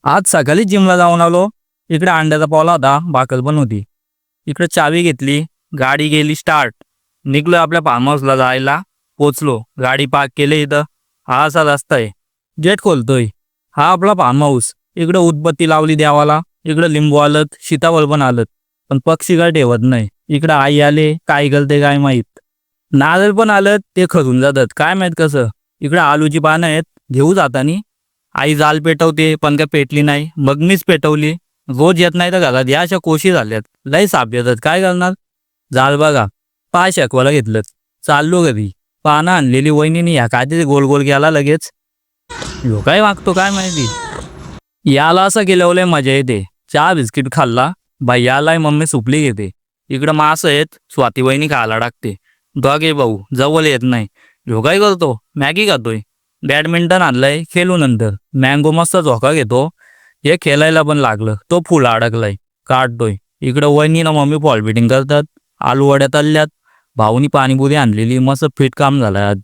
आज सकाळी जिमला जाऊन आलो. इकडे अंड्याचा पावला होता, भाकर पण होती. इकडे चावी घेतली, गाडी गेली स्टार्ट. निघलो आपल्या फार्म हाऊसला जायला. पोचलो, गाडी पार्क केली इथं. हा असा रस्ता आहे. गेट खोलतोय. हा आपला फार्म हाऊस. इकडे उदबत्ती लावली देवाला. इकडे लिंबू आलत, सीताफळ पण आलत. पण पक्षी काय ठेवत नाही. इकडे आई आले, काय करते काय माहीत. नारळ पण आलत, ते खरून जातात काय माहीत कसं. इकडे आलूची पानं आहेत, घेऊ जातानी. आई जाल पेटवते पण काय पेटली नाही, मग मीच पेटवली. रोज येत नाही तर घरात या अशा कोशी झाल्यात. लय साप येतात, काय करणार. जाल बघा, पाय शेकवायला घेतलं. चाललो घरी. पानं आणलेली वहिनीने ह्या काहीतरी गोल गोल केला लगेच. ह्यो काय वागतो काय माहिती. याला असं केल्यावर मजा येते. चहा बिस्किट खाल्ला. बाई यालाय मम्मी सुपली घेते. इकडं मास आहेत, स्वाती वहिनी खायला टाकते. दोघे भाऊ जवळ येत नाही. ह्यो काय करतो, मॅगी खातोय. बॅडमिंटन आणलंय, खेळू नंतर. मँगो मस्त झोका घेतो. हे खेळायला पण लागलं, तो फुल अडकलाय, काढतोय. इकडं वहिनीनं मम्मी फॉल बिटिंग करतात. आलू वड्या तळल्यात. भाऊनी पाणीपुरी आणलेली, मस्त फिट काम झालं आज.